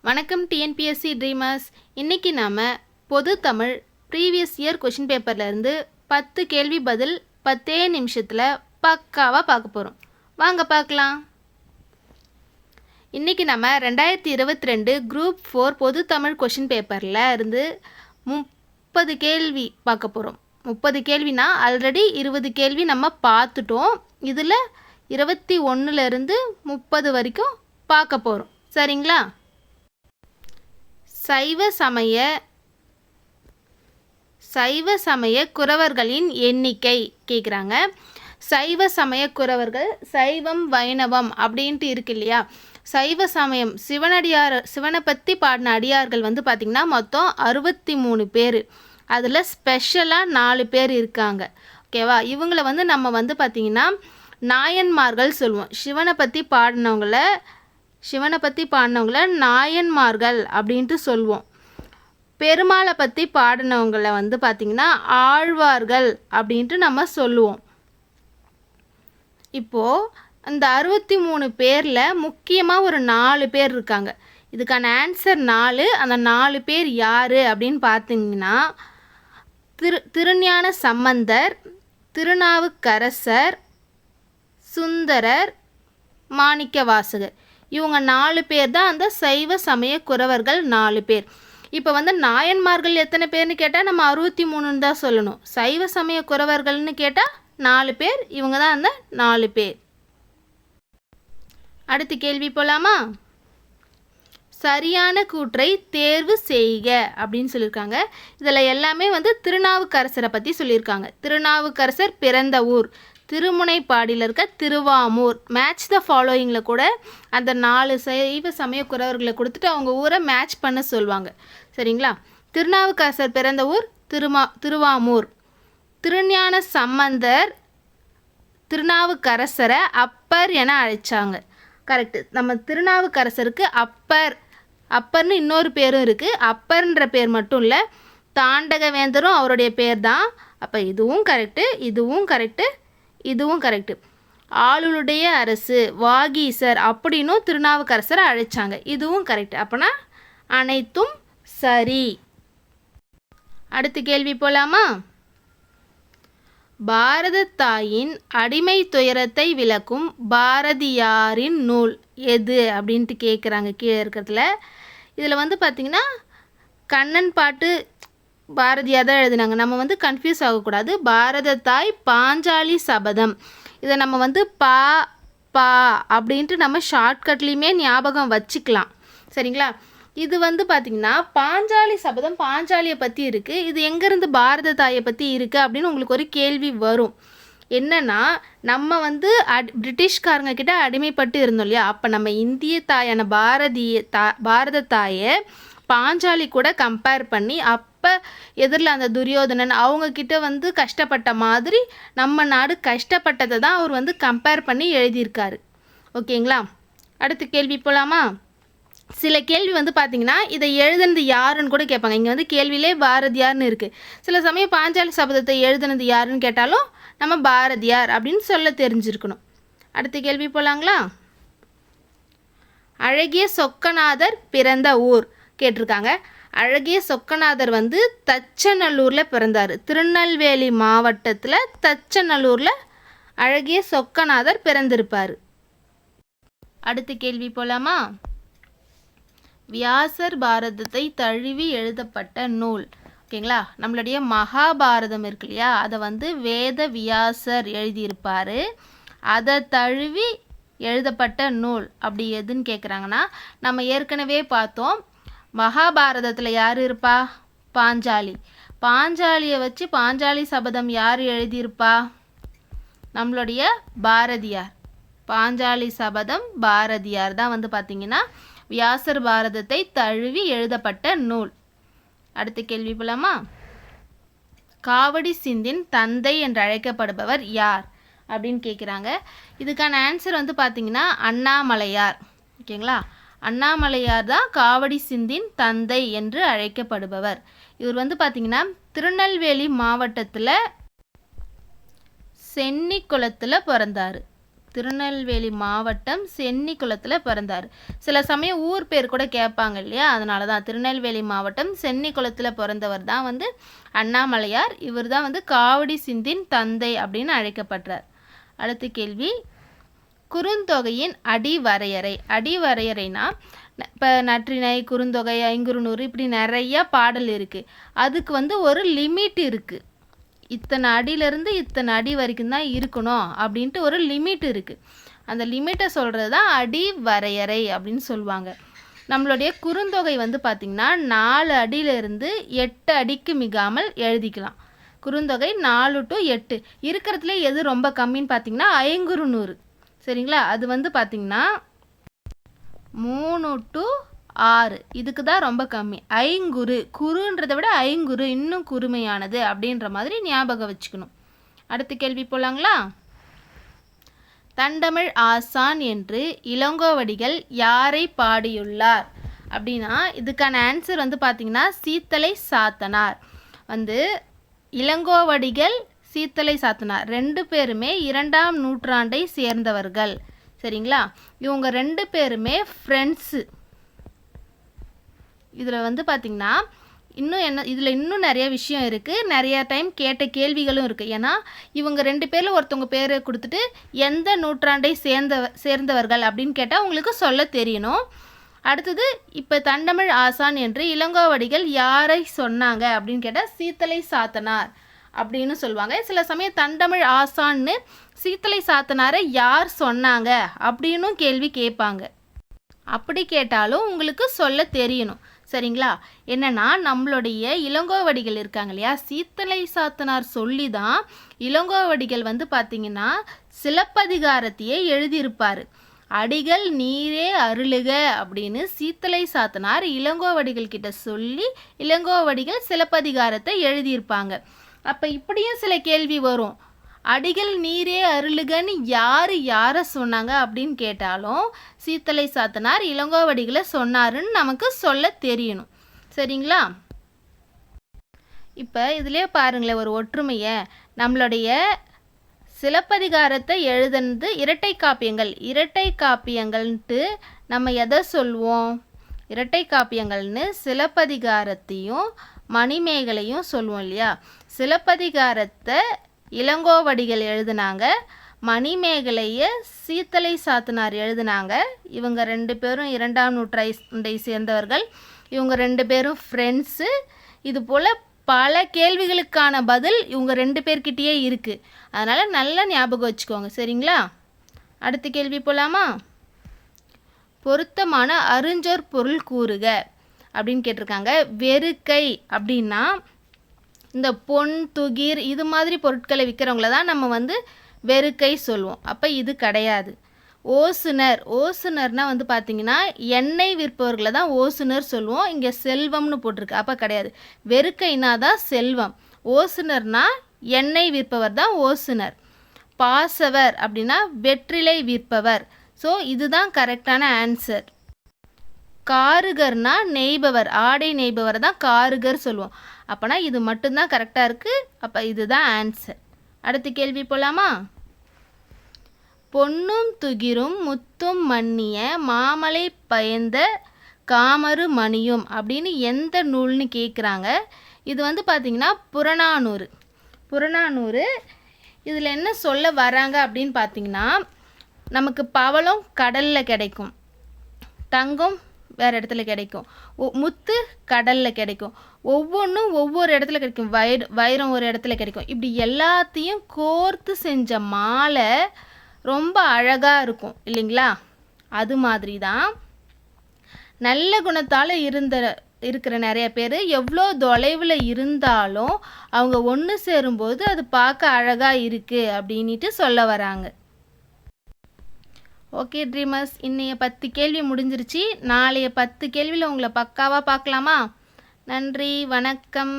வணக்கம் TNPSC dreamers. இன்றைக்கி நாம் பொது தமிழ் ப்ரீவியஸ் இயர் கொஷின் பேப்பர்லேருந்து 10 கேள்வி பதில் 10 நிமிஷத்தில் பக்காவாக பார்க்க போகிறோம். வாங்க பார்க்கலாம். இன்றைக்கி நம்ம 2022 குரூப் 4 பொது தமிழ் கொஷின் பேப்பரில் இருந்து 30 கேள்வி பார்க்க போகிறோம். 30 கேள்வினா ஆல்ரெடி 20 கேள்வி நம்ம பார்த்துட்டோம். இதில் 21லேருந்து 30 வரைக்கும் பார்க்க போகிறோம். சரிங்களா? சைவ சமய குறவர்களின் எண்ணிக்கை கேட்குறாங்க. சைவ சமய குறவர்கள், சைவம் வைணவம் அப்படின்ட்டு இருக்கு இல்லையா? சைவ சமயம் சிவனை பற்றி பாடின அடியார்கள் பார்த்திங்கன்னா மொத்தம் 63 பேர். அதில் ஸ்பெஷலாக 4 பேர் இருக்காங்க. ஓகேவா? இவங்களை நம்ம பார்த்திங்கன்னா நாயன்மார்கள் சொல்லுவோம். சிவனை பற்றி பாடினவங்கள நாயன்மார்கள் அப்படின்ட்டு சொல்லுவோம். பெருமாளை பற்றி பாடினவங்களை பார்த்திங்கன்னா ஆழ்வார்கள் அப்படின்ட்டு நம்ம சொல்லுவோம். இப்போது அந்த 63 பேரில் முக்கியமாக ஒரு 4 பேர் இருக்காங்க. இதுக்கான ஆன்சர் 4. அந்த 4 பேர் யார் அப்படின்னு பார்த்தீங்கன்னா திருஞான சம்பந்தர், திருநாவுக்கரசர், சுந்தரர், மாணிக்கவாசகர். இவங்க 4 பேர் தான் அந்த சைவ சமய குறவர்கள் 4 பேர். இப்போ நாயன்மார்கள் எத்தனை பேர்னு கேட்டால் நம்ம 63ன்னு தான் சொல்லணும். சைவ சமய குறவர்கள்னு கேட்டால் 4 பேர். இவங்க தான் அந்த 4 பேர். அடுத்த கேள்வி போகலாமா? சரியான கூற்றை தேர்வு செய்க அப்படின்னு சொல்லியிருக்காங்க. இதில் எல்லாமே திருநாவுக்கரசரை பற்றி சொல்லியிருக்காங்க. திருநாவுக்கரசர் பிறந்த ஊர் திருமுனைப்பாடியில் இருக்க திருவாமூர். மேட்ச் த ஃபாலோயிங்கில் கூட அந்த 4 சைவ சமய குறவர்களை கொடுத்துட்டு அவங்க ஊரை மேட்ச் பண்ண சொல்லுவாங்க. சரிங்களா? திருநாவுக்கரசர் பிறந்த ஊர் திருவாமூர். திருஞான சம்பந்தர் திருநாவுக்கரசரை அப்பர் என அழைச்சாங்க. கரெக்டு. நம்ம திருநாவுக்கரசருக்கு அப்பர்னு இன்னொரு பேரும் இருக்குது. அப்பர்ன்ற பேர் மட்டும் இல்லை, தாண்டகவேந்தரும் அவருடைய பேர் தான். அப்போ இதுவும் கரெக்டு, இதுவும் கரெக்டு. ஆளுடைய அரசு, வாகீசர் அப்படின்னும் திருநாவுக்கரசரை அழைச்சாங்க. இதுவும் கரெக்டு. அப்போனா அனைத்தும் சரி. அடுத்த கேள்வி போகலாமா? பாரத தாயின் அடிமை துயரத்தை விளக்கும் பாரதியாரின் நூல் எது அப்படின்ட்டு கேட்குறாங்க கீழே இருக்கிறதுல. இதில் பார்த்திங்கன்னா கண்ணன் பாட்டு பாரதியார் தான் எழுதினாங்க. நம்ம கன்ஃபியூஸ் ஆகக்கூடாது. பாரத தாய் பாஞ்சாலி சபதம். இதை நம்ம பா அப்படின்ட்டு நம்ம ஷார்ட்கட்லேயுமே ஞாபகம் வச்சுக்கலாம். சரிங்களா? இது பார்த்திங்கன்னா பாஞ்சாலி சபதம் பாஞ்சாலியை பற்றி இருக்குது. இது எங்கேருந்து பாரத தாயை பற்றி இருக்குது அப்படின்னு உங்களுக்கு ஒரு கேள்வி வரும். என்னென்னா நம்ம பிரிட்டிஷ்காரங்க கிட்ட அடிமைப்பட்டு இருந்தோம் இல்லையா? அப்போ நம்ம இந்திய தாயான பாரத தாயை பாஞ்சாலி கூட கம்பேர் பண்ணி அப்போ எதிரில் அந்த துரியோதனன் அவங்கக்கிட்ட கஷ்டப்பட்ட மாதிரி நம்ம நாடு கஷ்டப்பட்டதை தான் அவர் கம்பேர் பண்ணி எழுதியிருக்காரு. ஓகேங்களா? அடுத்த கேள்வி போகலாமா? சில கேள்வி பார்த்திங்கன்னா இதை எழுதுனது யாருன்னு கூட கேட்பாங்க. இங்கே கேள்வியிலே பாரதியார்னு இருக்குது. சில சமயம் பாஞ்சாலி சபதத்தை எழுதுனது யாருன்னு கேட்டாலும் நம்ம பாரதியார் அப்படின்னு சொல்ல தெரிஞ்சிருக்கணும். அடுத்த கேள்வி போகலாங்களா? அழகிய சொக்கநாதர் பிறந்த ஊர் கேட்டிருக்காங்க. அழகிய சொக்கநாதர் தச்சநல்லூரில் பிறந்தார். திருநெல்வேலி மாவட்டத்தில் தச்சநல்லூரில் அழகிய சொக்கநாதர் பிறந்திருப்பார். அடுத்த கேள்வி போகலாமா? வியாசர் பாரதத்தை தழுவி எழுதப்பட்ட நூல். ஓகேங்களா? நம்மளுடைய மகாபாரதம் இருக்கு இல்லையா? அதை வேத வியாசர் எழுதியிருப்பார். அதை தழுவி எழுதப்பட்ட நூல் அப்படி எதுன்னு கேட்குறாங்கன்னா நம்ம ஏற்கனவே பார்த்தோம். மகாபாரதத்தில் யார் இருப்பா? பாஞ்சாலி. பாஞ்சாலியை வச்சு பாஞ்சாலி சபதம் யார் எழுதியிருப்பா? நம்மளுடைய பாரதியார். பாஞ்சாலி சபதம் பாரதியார் தான் பார்த்திங்கன்னா வியாசர் பாரதத்தை தழுவி எழுதப்பட்ட நூல். அடுத்த கேள்வி போலாமா? காவடி சிந்தின் தந்தை என்று அழைக்கப்படுபவர் யார் அப்படின்னு கேட்குறாங்க. இதுக்கான ஆன்சர் பார்த்திங்கன்னா அண்ணாமலையார். ஓகேங்களா? அண்ணாமலையார் தான் காவடி சிந்தின் தந்தை என்று அழைக்கப்படுபவர். இவர் பார்த்திங்கன்னா திருநெல்வேலி மாவட்டத்தில் சென்னிக்குளத்தில் பிறந்தார். திருநெல்வேலி மாவட்டம் சென்னிக்குளத்தில் பிறந்தார். சில சமயம் ஊர் பேர் கூட கேட்பாங்க இல்லையா, அதனால தான் திருநெல்வேலி மாவட்டம் சென்னிக்குளத்தில் பிறந்தவர் தான் வந்து அண்ணாமலையார். இவர் தான் வந்து காவடி சிந்தின் தந்தை அப்படின்னு அழைக்கப்படுறார். அடுத்த கேள்வி, குறுந்தொகையின் அடிவரையறை. அடிவரையறைனா இப்போ நற்றிணை, குறுந்தொகை, ஐங்குறுநூறு இப்படி நிறையா பாடல் இருக்குது. அதுக்கு வந்து ஒரு லிமிட் இருக்குது. இத்தனை அடியிலேருந்து இத்தனை அடி வரைக்கும் தான் இருக்கணும் அப்படின்ட்டு ஒரு லிமிட் இருக்குது. அந்த லிமிட்டை சொல்கிறது தான் அடிவரையறை அப்படின்னு சொல்லுவாங்க. நம்மளுடைய குறுந்தொகை வந்து பார்த்திங்கன்னா 4 அடியிலிருந்து 8 அடிக்கு மிகாமல் எழுதிக்கலாம். குறுந்தொகை 4 to 8 இருக்கிறதுல எது ரொம்ப கம்மின்னு பார்த்திங்கன்னா ஐங்குறுநூறு. சரிங்களா, அது வந்து பார்த்திங்கன்னா 3 to 6 இதுக்கு தான் ரொம்ப கம்மி. ஐங்குறு, குறுன்றதை விட ஐங்குறு இன்னும் குறுமையானது அப்படின்ற மாதிரி ஞாபகம் வச்சுக்கணும். அடுத்த கேள்வி போலாங்களா? தண்டமிழ் ஆசான் என்று இளங்கோவடிகள் யாரை பாடியுள்ளார் அப்படின்னா இதுக்கான ஆன்சர் வந்து பார்த்திங்கன்னா சீத்தலை சாத்தனார். வந்து இளங்கோவடிகள், சீத்தலை சாத்தனார் 2 பேருமே 2ஆம் நூற்றாண்டை சேர்ந்தவர்கள். சரிங்களா, இவங்க 2 பேருமே ஃப்ரெண்ட்ஸு. இதில் வந்து பார்த்திங்கன்னா இதில் இன்னும் நிறைய விஷயம் இருக்குது. நிறைய டைம் கேட்ட கேள்விகளும் இருக்குது. ஏன்னா இவங்க 2 பேரில் ஒருத்தவங்க பேரை கொடுத்துட்டு எந்த நூற்றாண்டை சேர்ந்தவர்கள் அப்படின்னு கேட்டால் உங்களுக்கு சொல்ல தெரியணும். அடுத்தது, இப்போ தண்டமிழ் ஆசான் என்று இளங்கோவடிகள் யாரை சொன்னாங்க அப்படின்னு கேட்டால் சீத்தலை சாத்தனார் அப்படின்னு சொல்லுவாங்க. சில சமயம் தண்டமிழ் ஆசான்னு சீத்தலை சாத்தனாரை யார் சொன்னாங்க அப்படின்னும் கேள்வி கேட்பாங்க. அப்படி கேட்டாலும் உங்களுக்கு சொல்ல தெரியணும். சரிங்களா, என்னென்னா நம்மளுடைய இளங்கோவடிகள் இருக்காங்க இல்லையா, சீத்தலை சாத்தனார் சொல்லி தான் இளங்கோவடிகள் வந்து பார்த்திங்கன்னா சிலப்பதிகாரத்தையே எழுதியிருப்பார். அடிகள் நீரே அருளுக அப்படின்னு சீத்தலை சாத்தனார் இளங்கோவடிகள் கிட்ட சொல்லி இளங்கோவடிகள் சிலப்பதிகாரத்தை எழுதியிருப்பாங்க. அப்போ இப்படியும் சில கேள்வி வரும். அடிகள் நீரே அருளுகன்னு யாரை சொன்னாங்க அப்படின்னு கேட்டாலும் சீத்தலை சாத்தனார் இளங்கோவடிகளை சொன்னாருன்னு நமக்கு சொல்ல தெரியணும். சரிங்களா, இப்போ இதுலேயே பாருங்களேன் ஒரு ஒற்றுமையை. நம்மளுடைய சிலப்பதிகாரத்தை எழுதுனது இரட்டை காப்பியங்கள். இரட்டை காப்பியங்கள்ன்ட்டு நம்ம எதை சொல்லுவோம்? இரட்டை காப்பியங்கள்னு சிலப்பதிகாரத்தையும் மணிமேகலையும் சொல்லுவோம் இல்லையா. சிலப்பதிகாரத்தை இளங்கோவடிகள் எழுதுனாங்க, மணிமேகலையை சீத்தலை சாத்தனார் எழுதுனாங்க. இவங்க 2 பேரும் 2ஆம் நூற்றாண்டை சேர்ந்தவர்கள். இவங்க 2 பேரும் ஃப்ரெண்ட்ஸு. இது போல் பல கேள்விகளுக்கான பதில் இவங்க 2 பேர்கிட்டயே இருக்குது. அதனால் நல்லா ஞாபகம் வச்சுக்கோங்க. சரிங்களா, அடுத்த கேள்வி போகலாமா? பொருத்தமான அருஞ்சொற் பொருள் கூறுக அப்படின்னு கேட்டிருக்காங்க. வெறுக்கை அப்படின்னா இந்த பொன், துகிர் இது மாதிரி பொருட்களை விற்கிறவங்கள தான் நம்ம வந்து வெறுக்கை சொல்லுவோம். அப்போ இது கிடையாது. ஓசுனர், ஓசுனர்னால் வந்து பார்த்திங்கன்னா எண்ணெய் விற்பவர்களை தான் ஓசுனர் சொல்லுவோம். இங்கே செல்வம்னு போட்டிருக்கு, அப்போ கிடையாது. வெறுக்கைனா தான் செல்வம். ஓசுனர்னா எண்ணெய் விற்பவர் தான் ஓசுனர். பாசவர் அப்படின்னா வெற்றிலை விற்பவர். ஸோ இதுதான் கரெக்டான ஆன்சர். காருகர்னா நெய்பவர், ஆடை நெய்பவர் தான் காருகர் சொல்லுவோம். அப்போனா இது மட்டும்தான் கரெக்டாக இருக்குது. அப்போ இதுதான் ஆன்சர். அடுத்த கேள்வி போகலாமா? பொன்னும் துகிரும் முத்தும் மன்னிய மாமலை பயந்த காமரு மணியும் அப்படின்னு எந்த நூல்னு கேட்குறாங்க. இது வந்து பார்த்திங்கன்னா புறநானூறு. புறநானூறு இதில் என்ன சொல்ல வராங்க அப்படின்னு பார்த்திங்கன்னா நமக்கு பவளம் கடலில் கிடைக்கும், தங்கம் வேறு இடத்துல கிடைக்கும், முத்து கடலில் கிடைக்கும். ஒவ்வொன்றும் ஒவ்வொரு இடத்துல கிடைக்கும். வைரம் ஒரு இடத்துல கிடைக்கும். இப்படி எல்லாத்தையும் கோர்த்து செஞ்ச மாலை ரொம்ப அழகாக இருக்கும் இல்லைங்களா. அது மாதிரி தான் நல்ல குணத்தால் இருக்கிற நிறைய பேர் எவ்வளோ தொலைவில் இருந்தாலும் அவங்க ஒன்று சேரும்போது அது பார்க்க அழகாக இருக்குது அப்படின்ட்டு சொல்ல வராங்க. ஓகே ட்ரீமர்ஸ், இன்னைய 10 கேள்வி முடிஞ்சிருச்சு. நாளைய 10 கேள்வியில் உங்களை பக்காவாக பார்க்கலாமா? நன்றி, வணக்கம்.